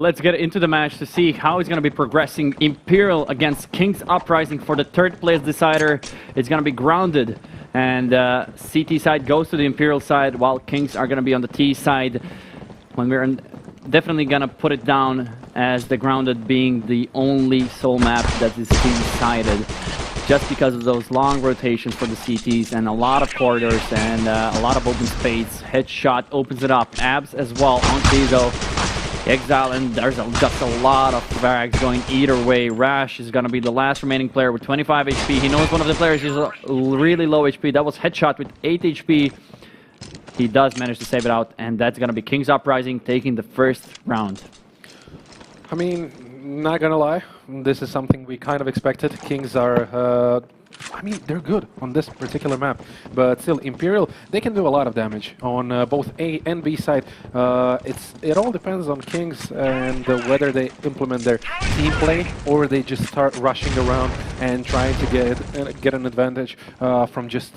Let's get into the match to see how it's going to be progressing. Imperial against King's Uprising for the third place decider. It's going to be grounded. And CT side goes to the Imperial side, while Kings are going to be on the T side. When we're definitely going to put it down as the grounded being the only sole map that is T-sided. Just because of those long rotations for the CTs and a lot of corridors and a lot of open space. Headshot opens it up. Abs as well on Tizo. Exile, and there's just a lot of frags going either way. Rash is going to be the last remaining player with 25 HP. He knows one of the players is really low HP. That was Headshot with 8 HP. He does manage to save it out, and that's going to be King's Uprising taking the first round. I mean, not gonna lie, this is something we kind of expected. Kings are, I mean, they're good on this particular map, but still, Imperial, they can do a lot of damage on both A and B side. It all depends on Kings and whether they implement their team play or they just start rushing around and trying to get an advantage from just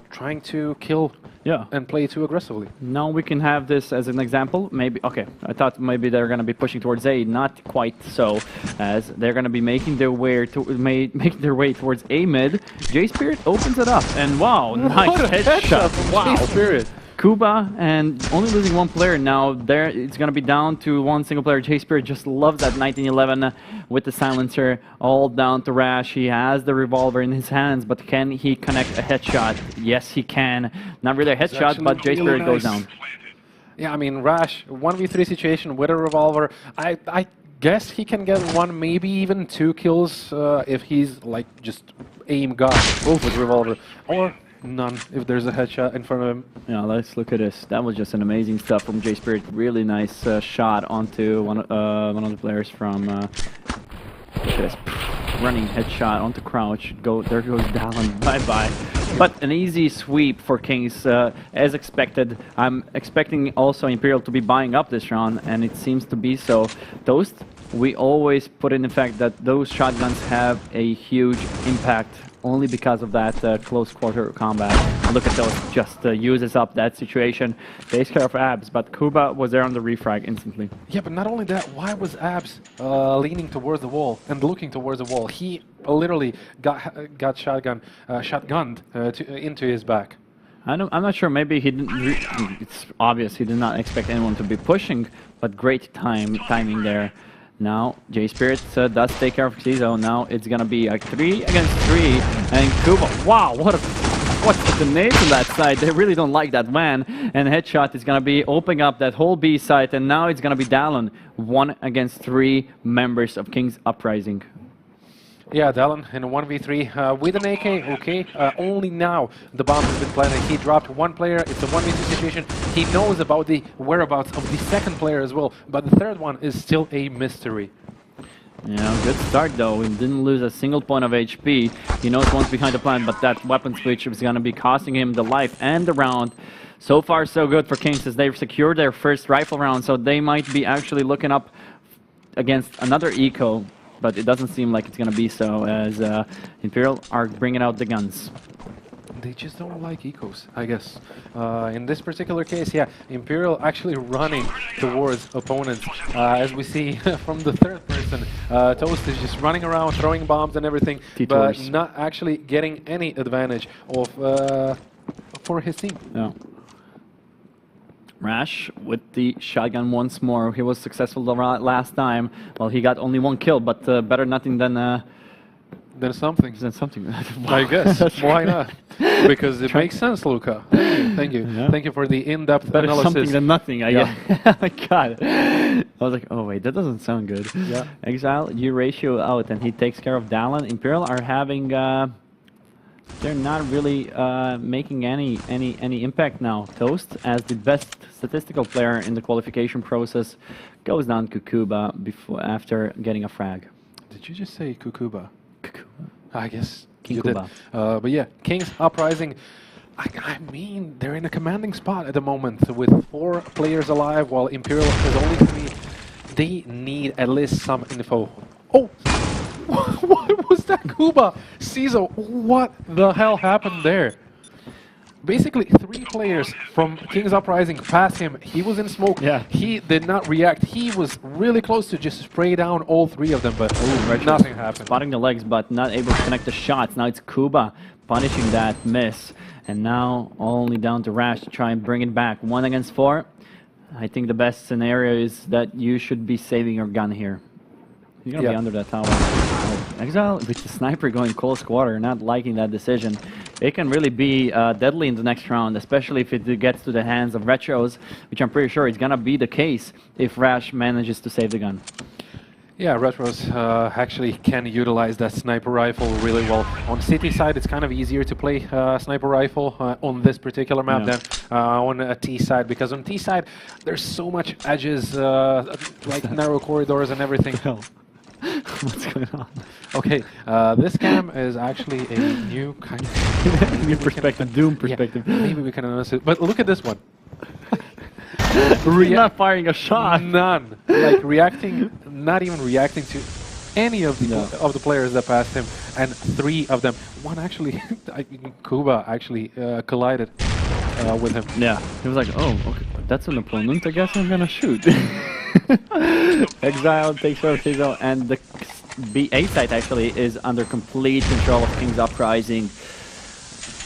trying to kill. Yeah, and play too aggressively. Now we can have this as an example. Maybe, okay, I thought maybe they're going to be pushing towards A. Not quite so, as they're going to be making their way towards A mid. J-Spirit opens it up, and wow, nice headshot. Wow, J-Spirit. Kuba, and only losing one player now. There, it's going to be down to one single player. J-Spirit just loves that 1911 with the silencer, all down to Rash. He has the revolver in his hands, but can he connect a headshot? Yes, he can. Not really a headshot, but J-Spirit goes down. Yeah, I mean, Rash, 1v3 situation with a revolver. I guess he can get one, maybe even two kills if he's like just aim god with revolver. Or none if there's a headshot in front of him. Yeah, let's look at this. That was just an amazing stuff from J-Spirit. Really nice shot onto one of the players from just running headshot onto crouch. There goes Dallin. Bye-bye. But an easy sweep for Kings as expected. I'm expecting also Imperial to be buying up this round, and it seems to be so. Toast, we always put in the fact that those shotguns have a huge impact only because of that close quarter combat. And look at those, just uses up that situation, takes care of Abs, but Kuba was there on the refrag instantly. Yeah, but not only that, why was Abs leaning towards the wall and looking towards the wall? He literally got shotgunned into his back. I'm not sure, maybe he didn't, it's obvious he did not expect anyone to be pushing, but great timing there. Now, J-Spirit does take care of Xizo. Now it's going to be a 3 against 3. And Kuba, wow, what's the name on that side? They really don't like that van. And Headshot is going to be opening up that whole B site. And now it's going to be Dallin, 1 against 3 members of King's Uprising. Yeah, Dallin in a 1v3 with an AK, okay. Only now the bomb has been planted. He dropped one player. It's a 1v2 situation. He knows about the whereabouts of the second player as well, but the third one is still a mystery. Yeah, good start though. He didn't lose a single point of HP. He knows one's behind the plan, but that weapon switch is going to be costing him the life and the round. So far, so good for Kings as they've secured their first rifle round, so they might be actually looking up against another eco. But it doesn't seem like it's going to be so, as Imperial are bringing out the guns. They just don't like ecos, I guess. In this particular case, yeah, Imperial actually running towards opponents. As we see from the third person, Toast is just running around, throwing bombs and everything, but not actually getting any advantage of for his team. Yeah. Rash with the shotgun once more. He was successful the last time. Well, he got only one kill, but better nothing than something. Than something. I guess. Why not? Because it makes sense, Luca. Thank you. Yeah. Thank you for the in-depth analysis. Something than nothing, I guess. Oh my god. I was like, oh wait, that doesn't sound good. Yeah. Exile, you ratio out, and he takes care of Dallin. Imperial are having... they're not really making any impact now. Toast, as the best statistical player in the qualification process, goes down to Kukuba after getting a frag. Did you just say Kukuba? Kukuba. I guess King you Kuba. Did. But yeah, King's Uprising. I mean, they're in a commanding spot at the moment with 4 players alive, while Imperial has only 3. They need at least some info. Oh. What was that, Kuba? Cizo, what the hell happened there? basically 3 players from King's Uprising passed him. He was in smoke. Yeah. He did not react. He was really close to just spray down all 3 of them, but nothing happened. Spotting the legs, but not able to connect the shots. Now it's Kuba punishing that miss. And now only down to Rash to try and bring it back. 1 against 4. I think the best scenario is that you should be saving your gun here. You're going to be under that tower. Exile with the sniper going close quarter, not liking that decision. It can really be deadly in the next round, especially if it gets to the hands of Retros, which I'm pretty sure is going to be the case if Rash manages to save the gun. Yeah, Retros actually can utilize that sniper rifle really well. On City side, it's kind of easier to play sniper rifle on this particular map than on a T side, because on T side, there's so much edges, like narrow corridors and everything. What's going on? Okay, this cam is actually a new kind of... New perspective, Doom perspective. Yeah, maybe we can announce it, but look at this one. He's not firing a shot. None. Like reacting, not even reacting to any of the players that passed him, and 3 of them. One actually, Kuba actually collided with him. Yeah, he was like, oh, okay, that's an opponent. I guess I'm gonna shoot. Exile takes Rotazo, and the B8 site actually is under complete control of King's Uprising.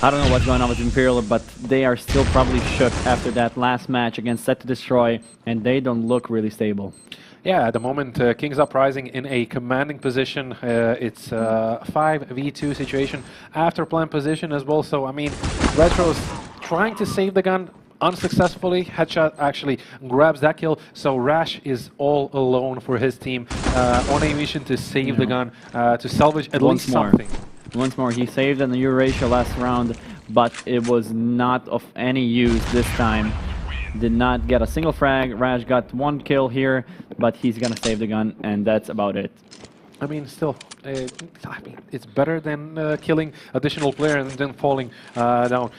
I don't know what's going on with Imperial, but they are still probably shook after that last match against Set to Destroy, and they don't look really stable. Yeah, at the moment, King's Uprising in a commanding position. It's 5v2 situation after plant position as well. So, I mean, Retro's trying to save the gun unsuccessfully. Headshot actually grabs that kill. So Rash is all alone for his team on a mission to save the gun, to salvage at least something. Once more, he saved an Eurasia last round, but it was not of any use this time. Did not get a single frag. Rash got 1 kill here, but he's gonna save the gun, and that's about it. I mean, still, it's better than killing additional player and then falling down.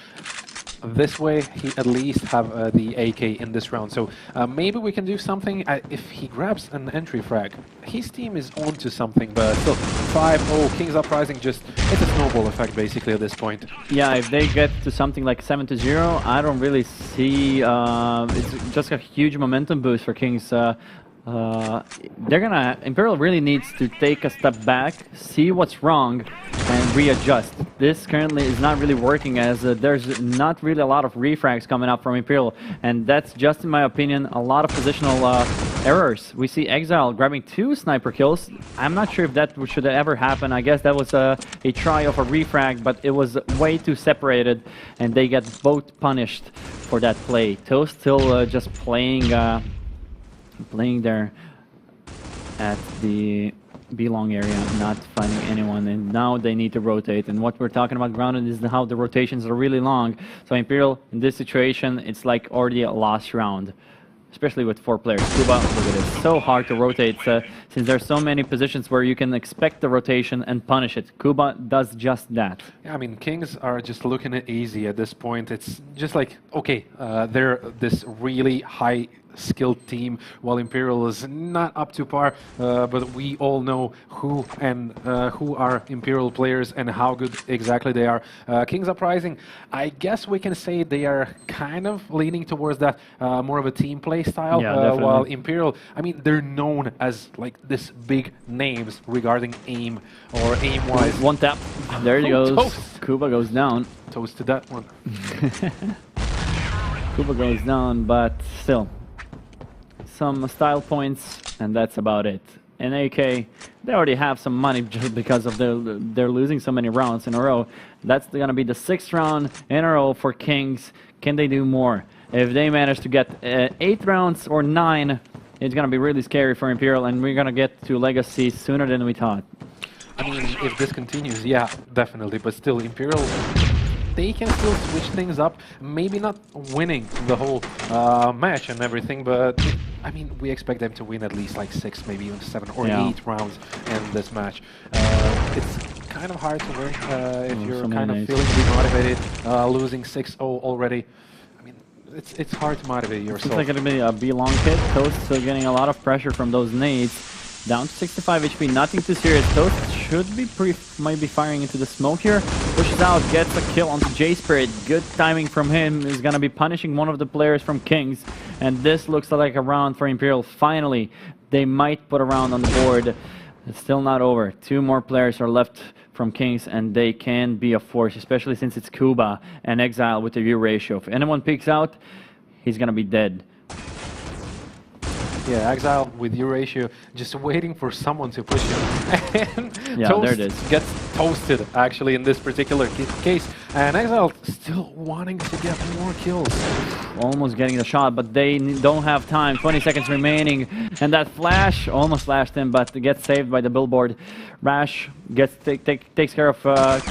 This way, he at least have the AK in this round. So maybe we can do something if he grabs an entry frag. His team is on to something, but still, 5-0, King's Uprising just, it's a snowball effect basically at this point. Yeah, if they get to something like 7-0, I don't really see, it's just a huge momentum boost for Kings. Imperial really needs to take a step back, see what's wrong, and readjust. This currently is not really working, as there's not really a lot of refrags coming up from Imperial, and that's just, in my opinion, a lot of positional errors. We see Exile grabbing 2 sniper kills. I'm not sure if that should ever happen. I guess that was a try of a refrag, but it was way too separated, and they get both punished for that play. Toast still just playing there at the B-long area, not finding anyone, and now they need to rotate. And what we're talking about grounded is how the rotations are really long. So Imperial, in this situation, it's like already a lost round, especially with 4 players. Kuba, look at it, so hard to rotate since there's so many positions where you can expect the rotation and punish it. Kuba does just that. Yeah, I mean, Kings are just looking at easy at this point. It's just like, okay, they're this really high skilled team, while Imperial is not up to par, but we all know who are Imperial players and how good exactly they are. King's Uprising, I guess we can say they are kind of leaning towards that more of a team play style, while Imperial, I mean, they're known as like this big names regarding aim or aim-wise. 1 tap, there he goes. Toast. Kuba goes down. Toast to that one. Kuba goes down, but still. Some style points, and that's about it. In AK, they already have some money just because of they're losing so many rounds in a row. That's gonna be the 6th round in a row for Kings. Can they do more? If they manage to get 8 rounds or 9, it's gonna be really scary for Imperial, and we're gonna get to Legacy sooner than we thought. I mean, if this continues, yeah, definitely. But still, Imperial, they can still switch things up. Maybe not winning the whole match and everything, but I mean, we expect them to win at least like 6, maybe even 7 or 8 rounds in this match. It's kind of hard to win if you're kind of feeling demotivated, losing 6-0 already. I mean, it's hard to motivate yourself. It's like going to be a B-long kit. Toast still getting a lot of pressure from those nades. Down to 65 HP, nothing too serious. Toast should be might be firing into the smoke here. pushes out, gets a kill onto J-Spirit. Good timing from him. Is going to be punishing one of the players from Kings. And this looks like a round for Imperial. Finally, they might put a round on the board. It's still not over. 2 more players are left from Kings, and they can be a force, especially since it's Kuba and Exile with the view ratio. If anyone peeks out, he's going to be dead. Yeah, Exile with your ratio, just waiting for someone to push him. And yeah, Toast there it is. Gets toasted, actually, in this particular case. And Exile still wanting to get more kills. Almost getting the shot, but they don't have time. 20 seconds remaining. And that flash almost flashed him, but gets saved by the billboard. Rash takes care of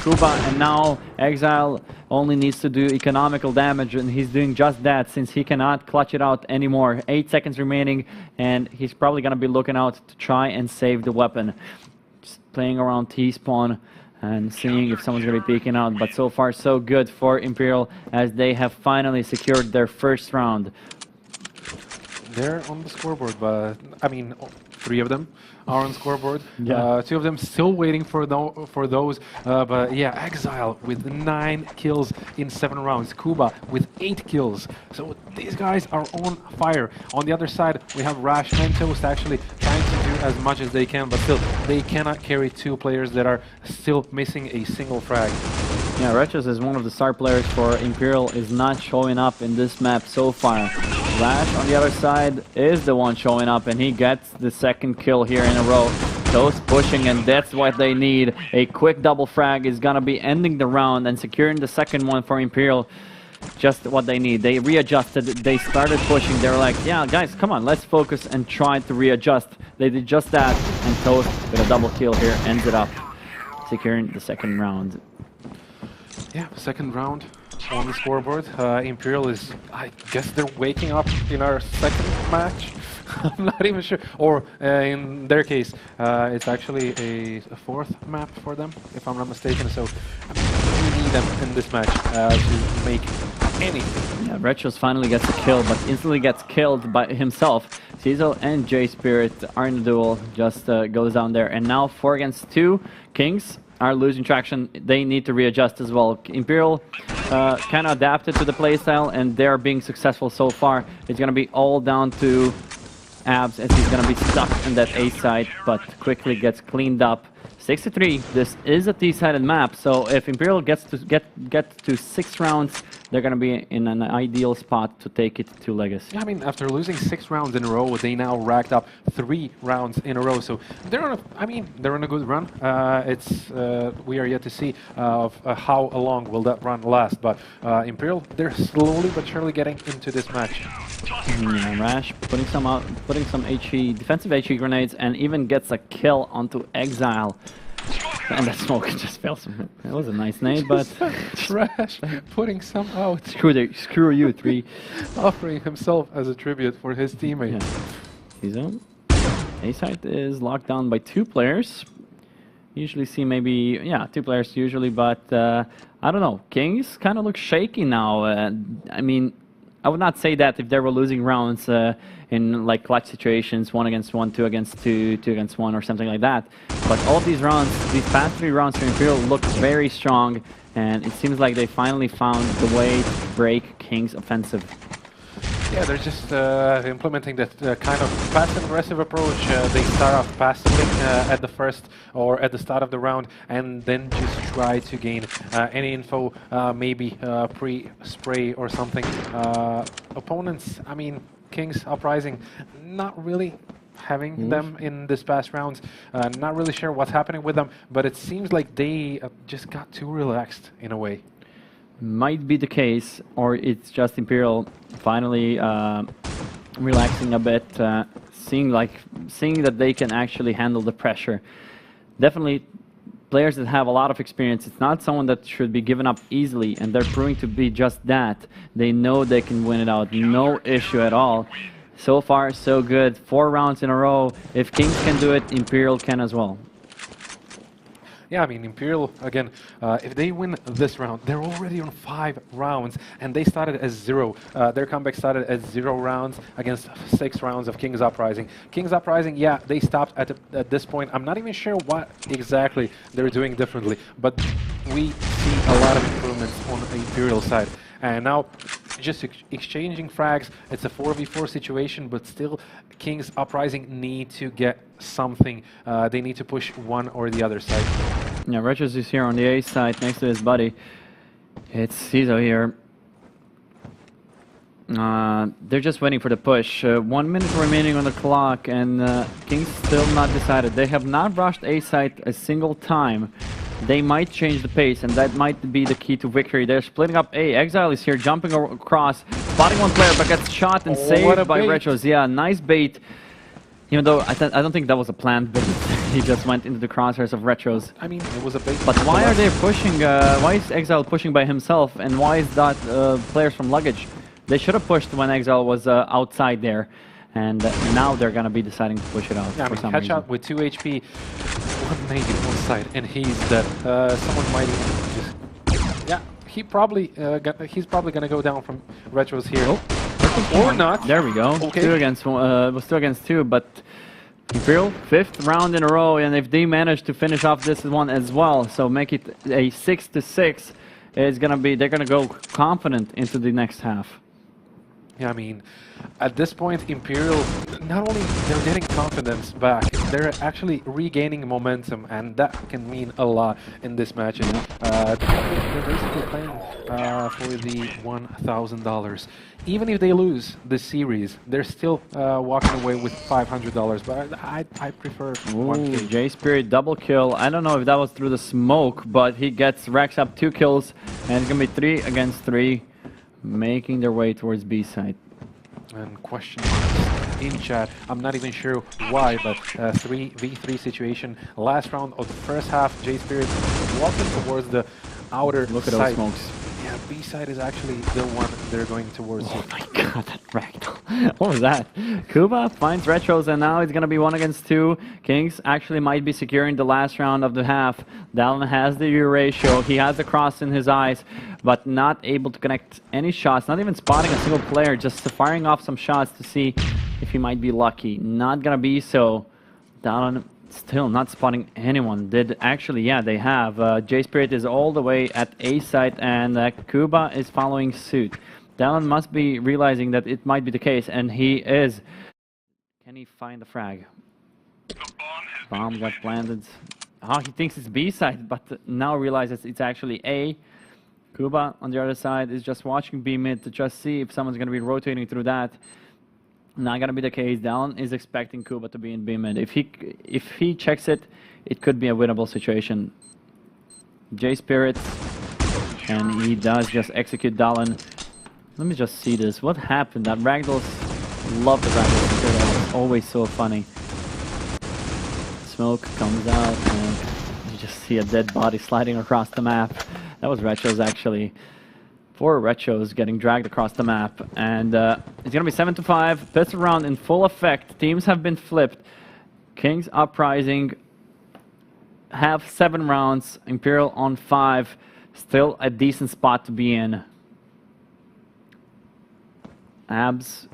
Kuba, and now Exile only needs to do economical damage, and he's doing just that since he cannot clutch it out anymore. 8 seconds remaining, and he's probably going to be looking out to try and save the weapon. Just playing around T-spawn and seeing if someone's going to be peeking out, but so far so good for Imperial as they have finally secured their first round. They're on the scoreboard, but I mean, 3 of them are on scoreboard. Yeah. 2 of them still waiting for those. But yeah, Exile with 9 kills in 7 rounds. Kuba with 8 kills. So these guys are on fire. On the other side, we have Rash and Toast actually trying to do as much as they can, but still, they cannot carry 2 players that are still missing a single frag. Yeah, Retros is one of the star players for Imperial, is not showing up in this map so far. Rash on the other side is the one showing up, and he gets the 2nd kill here in a row. Toast pushing, and that's what they need. A quick double frag is gonna be ending the round and securing the 2nd one for Imperial. Just what they need. They readjusted, they started pushing, they were like, yeah guys, come on, let's focus, and try to readjust. They did just that, and Toast with a double kill here ends it up, securing the 2nd round. Yeah, 2nd round on the scoreboard. Imperial is, I guess they're waking up in our 2nd match. I'm not even sure. Or in their case, it's actually a 4th map for them, if I'm not mistaken. So I mean, we need them in this match to make anything. Yeah, Retros finally gets a kill, but instantly gets killed by himself. Cizo and J-Spirit are in the duel, just goes down there. And now 4 against 2, Kings are losing traction. They need to readjust as well. Imperial kind of adapted to the playstyle, and they're being successful so far. It's going to be all down to Abs as he's going to be stuck in that A side, but quickly gets cleaned up. 6-3. This is a T-sided map, so if Imperial gets to 6 rounds, they're going to be in an ideal spot to take it to Legacy. Yeah, I mean, after losing 6 rounds in a row, they now racked up 3 rounds in a row. So they're on they're on a good run. We are yet to see how long will that run last. But Imperial, they're slowly but surely getting into this match. Yeah, Rash putting some HE, defensive HE grenades, and even gets a kill onto Exile. And that smoke just fails him. That was a nice nade, but Rash putting some out. Screw you, 3. Offering himself as a tribute for his teammate. Cizo. A side is locked down by 2 players. Usually see maybe 2 players usually, but I don't know. Kings kind of look shaky now. I mean, I would not say that if they were losing rounds in like clutch situations, 1 against 1, 2 against 2, 2 against 1, or something like that. But all of these rounds, these past 3 rounds for Imperial look very strong, and it seems like they finally found the way to break King's offensive. Yeah, they're just implementing that kind of passive-aggressive approach. They start off passively at the first or at the start of the round, and then just try to gain any info, maybe pre-spray or something. Opponents, I mean, Kings Uprising, not really having them in this past rounds. Not really sure what's happening with them, but it seems like they just got too relaxed in a way. Might be the case, or it's just Imperial finally relaxing a bit, seeing that they can actually handle the pressure. Definitely players that have a lot of experience. It's not someone that should be given up easily, and they're proving to be just that. They know they can win it out, no issue at all. So far, so good. 4 rounds in a row. If Kings can do it, Imperial can as well. Yeah, I mean, Imperial, again, if they win this round, they're already on 5 rounds, and they started as 0. Their comeback started as 0 rounds against 6 rounds of King's Uprising. King's Uprising, yeah, they stopped at this point. I'm not even sure what exactly they're doing differently, but we see a lot of improvements on the Imperial side. And now, just exchanging frags, it's a 4v4 situation, but still, King's Uprising need to get something. They need to push one or the other side. Yeah, Retros is here on the A side next to his buddy. It's Cizo here. They're just waiting for the push. 1 minute remaining on the clock, and King's still not decided. They have not rushed A site a single time. They might change the pace, and that might be the key to victory. They're splitting up A. Exile is here, jumping across, spotting one player, but gets shot and saved by Retros. Yeah, nice bait. Even though I don't think that was a planned bait. He just went into the crosshairs of Retros. I mean, it was a bait. But why are they pushing? Why is Exile pushing by himself, and why is that players from Luggage? They should have pushed when Exile was outside there, and now they're gonna be deciding to push it out. Yeah, for some catch reason. out with 2 HP, one nade on side, and he's dead. Someone might even just... Yeah, he's probably gonna go down from Retros here. Oh. Or not. There we go. Okay. It was 2 against 2, but Imperial, 5th round in a row, and if they manage to finish off this one as well, so make it a 6-6, they're gonna go confident into the next half. Yeah, I mean, at this point, Imperial, not only they're getting confidence back, they're actually regaining momentum, and that can mean a lot in this match. And, they're basically playing for the $1,000. Even if they lose the series, they're still walking away with $500. But I prefer 1K. J-Spirit double kill. I don't know if that was through the smoke, but he racks up 2 kills, and it's gonna be 3 against 3. Making their way towards B side. And question marks in chat. I'm not even sure why, but 3v3 situation. Last round of the first half, J-Spirit walking towards the outer Look at side. those smokes. Yeah, B side is actually the one they're going towards. Oh my god, that ragdoll. What was that? Kuba finds Retros, and now it's going to be 1 against 2. Kings actually might be securing the last round of the half. Dallin has the ratio. He has the cross in his eyes, but not able to connect any shots, not even spotting a single player, just firing off some shots to see if he might be lucky. Not going to be so. Dallin still not spotting anyone. They have. J-Spirit is all the way at A site, and Kuba is following suit. Dallin must be realizing that it might be the case, and he is. Can he find the frag? Bomb got planted. He thinks it's B side, but now realizes it's actually A. Kuba on the other side is just watching B mid to just see if someone's going to be rotating through that. Not gonna be the case. Dallin is expecting Kuba to be in B mid. If he checks it, it could be a winnable situation. J-Spirit, and he does just execute Dallin. Let me just see this. What happened? That ragdolls, love the ragdolls. It's always so funny. Smoke comes out, and you just see a dead body sliding across the map. That was Retros actually. 4 Retros getting dragged across the map, and it's gonna be 7-5. Pistol round in full effect. Teams have been flipped. Kings Uprising have 7 rounds. Imperial on 5. Still a decent spot to be in. Abs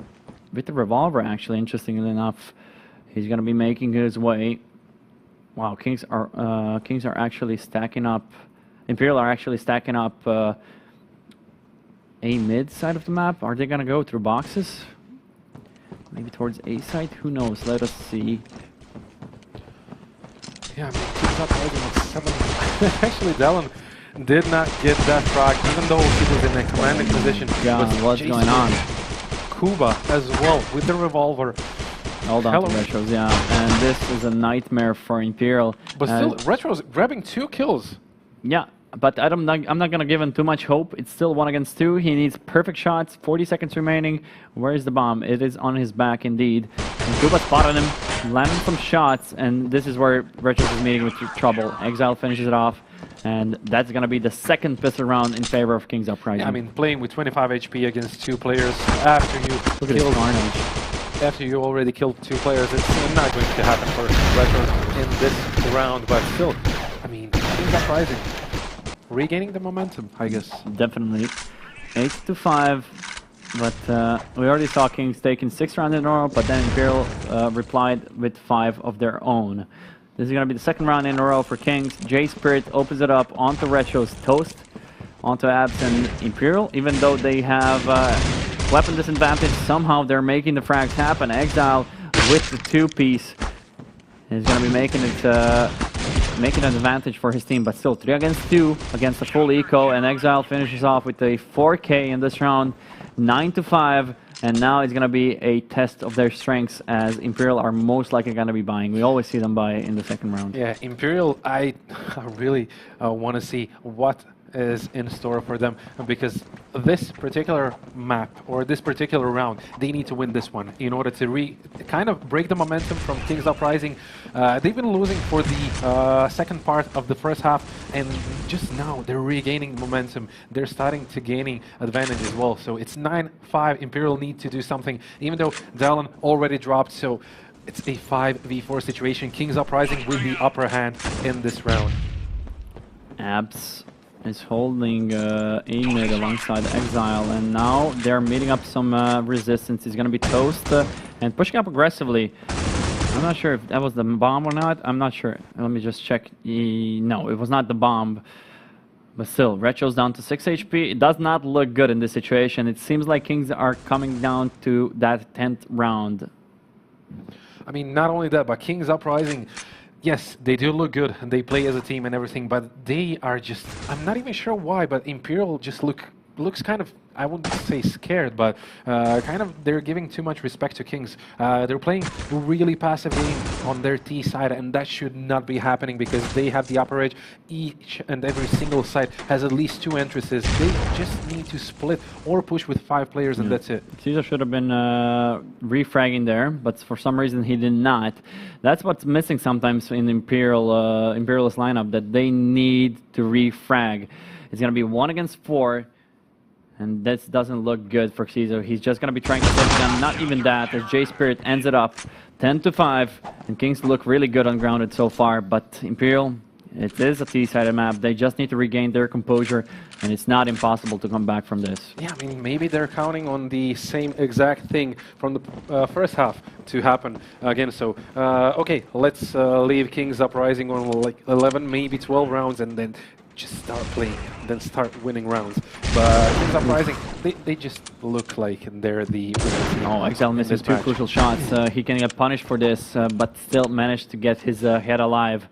with the revolver, actually, interestingly enough, he's gonna be making his way. Wow, Kings are actually stacking up. Imperial are actually stacking up. A mid side of the map? Are they gonna go through boxes? Maybe towards A side? Who knows? Let us see. Yeah, I mean, Kings Uprising with 7. Actually, Dallin did not get that frag, even though he was in a commanding position. Yeah, what's going on? Kuba as well with the revolver. Hold on to Retros, yeah. And this is a nightmare for Imperial. But still, Retros grabbing 2 kills. Yeah. But I'm not going to give him too much hope. It's still 1 against 2. He needs perfect shots. 40 seconds remaining. Where is the bomb? It is on his back, indeed. And Kuba spotted him, landing some shots, and this is where Retros is meeting with trouble. Exile finishes it off, and that's going to be the 2nd pistol round in favor of Kings Uprising. Yeah, I mean, playing with 25 HP against 2 players after you killed carnage. After you already killed 2 players, it's not going to happen for Retros in this round, but still, I mean, Kings Uprising regaining the momentum, I guess. Definitely. 8-5, but we already saw Kings taking 6 rounds in a row, but then Imperial replied with 5 of their own. This is going to be the second round in a row for Kings. J-Spirit opens it up onto Retro's Toast, onto Abs and Imperial. Even though they have weapon disadvantage, somehow they're making the frags happen. Exile with the two-piece is going to be making an advantage for his team, but still 3 against 2 against the full eco, and Exile finishes off with a 4K in this round, 9-5, and now it's going to be a test of their strengths, as Imperial are most likely going to be buying. We always see them buy in the second round. Yeah, Imperial, I really want to see what is in store for them, because this particular map or this particular round, they need to win this one in order to kind of break the momentum from King's Uprising. They've been losing for the second part of the first half, and just now they're regaining momentum. They're starting to gaining advantage as well. So it's 9-5. Imperial need to do something, even though Dallin already dropped. So it's a 5v4 situation. King's Uprising with the upper hand in this round. Abs is holding A-mid alongside Exile, and now they're meeting up some resistance. It's going to be Toast and pushing up aggressively. I'm not sure if that was the bomb or not. I'm not sure. Let me just check. No, it was not the bomb. But still, Retro's down to 6 HP. It does not look good in this situation. It seems like Kings are coming down to that 10th round. I mean, not only that, but King's Uprising, yes, they do look good and they play as a team and everything, but they are just, I'm not even sure why, but Imperial just looks kind of, I wouldn't say scared, but kind of they're giving too much respect to Kings. They're playing really passively on their T side, and that should not be happening because they have the upper edge. Each and every single side has at least 2 entrances. They just need to split or push with 5 players, and that's it. Caesar should have been refragging there, but for some reason he did not. That's what's missing sometimes in Imperialist lineup, that they need to refrag. It's going to be 1 against 4. And this doesn't look good for Caesar. He's just going to be trying to take them. Not even that, as J-Spirit ends it up 10-5. And Kings look really good on grounded so far. But Imperial, it is a T-sided map. They just need to regain their composure. And it's not impossible to come back from this. Yeah, I mean, maybe they're counting on the same exact thing from the first half to happen again. So, okay, let's leave Kings Uprising on like 11, maybe 12 rounds, and then just start playing, then start winning rounds. But Kings Uprising, they just look like they're the... Oh, Exile misses 2 crucial shots. He can get punished for this, but still managed to get his head alive,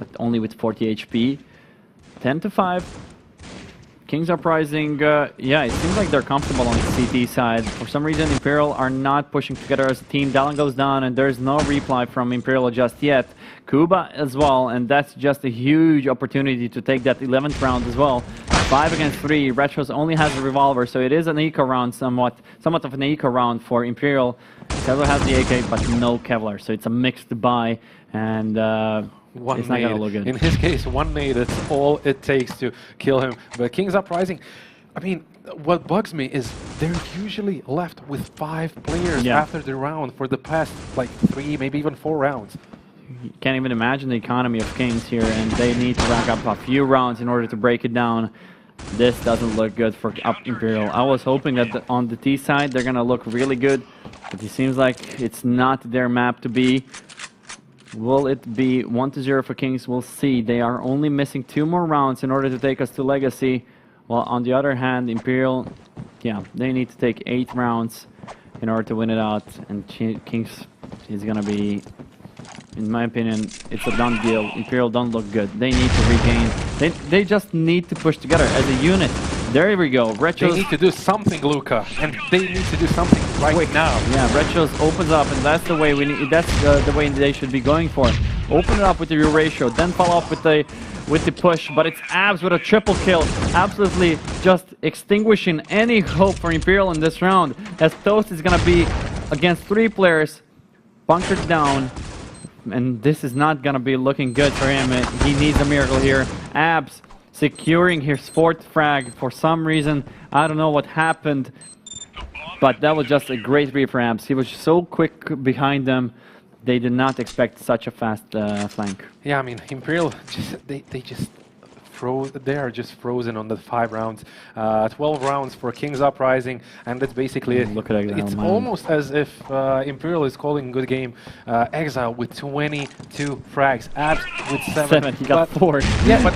but only with 40 HP. 10-5. Kings Uprising, yeah, it seems like they're comfortable on the CT side. For some reason, Imperial are not pushing together as a team. Dallin goes down, and there's no reply from Imperial just yet. Kuba as well, and that's just a huge opportunity to take that 11th round as well. 5 against 3. Retros only has a revolver, so it is an eco round, somewhat of an eco round for Imperial. Kevlar has the AK, but no Kevlar, so it's a mixed buy, and it's not going to look good. In his case, 1 nade, that's all it takes to kill him. But Kings Uprising, I mean, what bugs me is they're usually left with 5 players after the round for the past, like, 3, maybe even 4 rounds. You can't even imagine the economy of Kings here, and they need to rack up a few rounds in order to break it down. This doesn't look good for Imperial. I was hoping that on the T side they're going to look really good, but it seems like it's not their map to be. Will it be 1-0 for Kings? We'll see. They are only missing 2 more rounds in order to take us to Legacy. While on the other hand, Imperial, yeah, they need to take 8 rounds in order to win it out. And Kings is going to be, in my opinion, it's a done deal. Imperial don't look good. They need to regain. They just need to push together as a unit. There we go. Retros. They need to do something, Luca, and they need to do something right now. Yeah, Retros opens up, and that's the way we need. That's the way they should be going for. Open it up with your ratio, then follow up with the push. But it's Abs with a triple kill, absolutely just extinguishing any hope for Imperial in this round. As Toast is gonna be against 3 players, bunkered down, and this is not gonna be looking good for him. He needs a miracle here. Abs securing his 4th frag for some reason. I don't know what happened, but that was just a great read for Abs. He was so quick behind them. They did not expect such a fast flank. Yeah, I mean, Imperial, they just just frozen on the 5 rounds. 12 rounds for King's Uprising, and that's basically it. Look at Exile, It's man. almost as if Imperial is calling good game. Exile with 22 frags, Abs with 7. He got 4. Yeah, but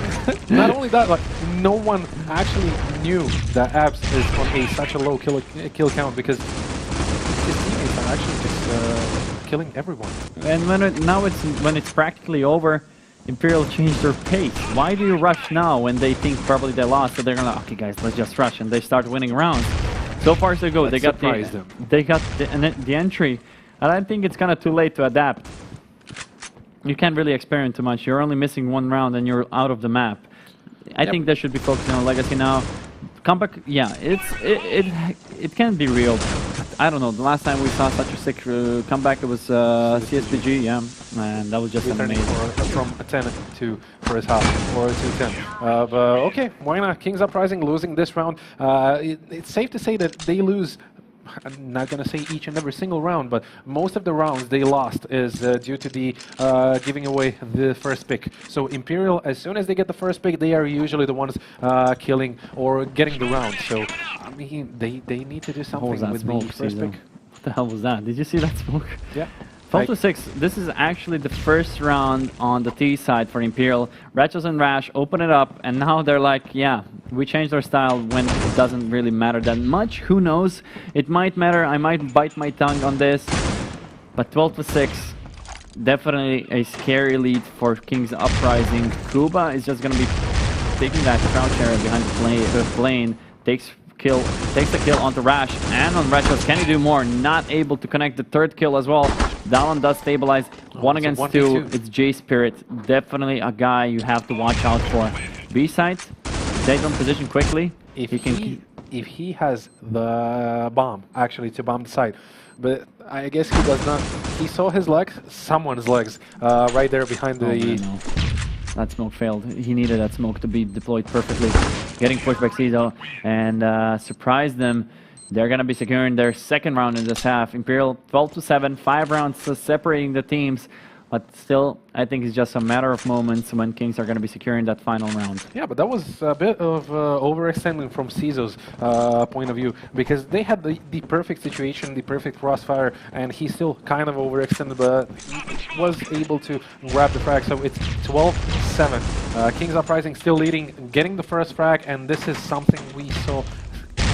not only that, like, no one actually knew that Abs is on such a low kill count, because his teammates are actually just killing everyone. And when it's practically over, Imperial changed their pace. Why do you rush now when they think probably they lost? So they're gonna, okay guys, let's just rush, and they start winning rounds. So far so good. They got the entry, and I think it's kind of too late to adapt. You can't really experiment too much. You're only missing 1 round and you're out of the map. I think they should be focusing on Legacy now. Comeback, yeah, it can be real. I don't know. The last time we saw such a sick comeback, it was CSPG, yeah, and that was just amazing. From a 10 to first half, or to 10. But okay, why not? King's Uprising losing this round. It's safe to say that they lose. I'm not going to say each and every single round, but most of the rounds they lost is due to the giving away the first pick. So Imperial, as soon as they get the first pick, they are usually the ones killing or getting the round. So, I mean, they need to do something with the first pick. What the hell was that? Did you see that smoke? Yeah. 12-6. This is actually the first round on the T side for Imperial. Retros and Rash open it up, and now they're like, yeah, we changed our style when it doesn't really matter that much. Who knows? It might matter. I might bite my tongue on this. But 12-6, definitely a scary lead for King's Uprising. Kuba is just going to be taking that crouch area behind the plane. Takes the kill onto Rash and on Retros. Can he do more? Not able to connect the 3rd kill as well. Dallon does stabilize. 1 against 2. It's J-Spirit. Definitely a guy you have to watch out for. B-side, stays on position quickly. If he has the bomb, actually, to bomb the site. But I guess he does not. He saw his legs, someone's legs, right there behind the... No. That smoke failed. He needed that smoke to be deployed perfectly. Getting pushed back Cizo and surprised them. They're going to be securing their 2nd round in this half. Imperial 12-7, 5 rounds separating the teams. But still, I think it's just a matter of moments when Kings are going to be securing that final round. Yeah, but that was a bit of overextending from Cizo's point of view, because they had the perfect situation, the perfect crossfire, and he still kind of overextended, but was able to grab the frag. So it's 12-7. King's Uprising still leading, getting the first frag, and this is something we saw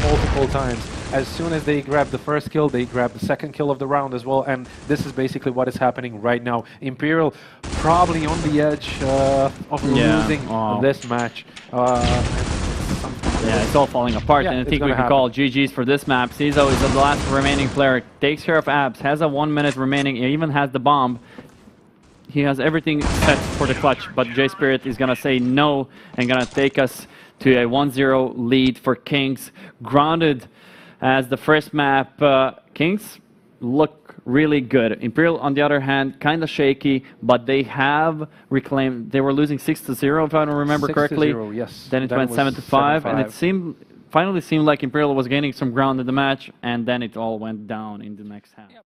multiple times. As soon as they grab the first kill, they grab the 2nd kill of the round as well, and this is basically what is happening right now. Imperial probably on the edge of losing this match. Yeah, it's all falling apart, and I think we can call GG's for this map. Cizo is the last remaining player, takes care of Abs, has a 1 minute remaining, he even has the bomb. He has everything set for the clutch, but J-Spirit is gonna say no and gonna take us to a 1-0 lead for Kings. Grounded as the first map. Kings look really good. Imperial, on the other hand, kind of shaky, but they have reclaimed. They were losing 6-0, if I don't remember correctly. 6-0, yes. Then it went 7-5, and it finally seemed like Imperial was gaining some ground in the match, and then it all went down in the next half. Yep.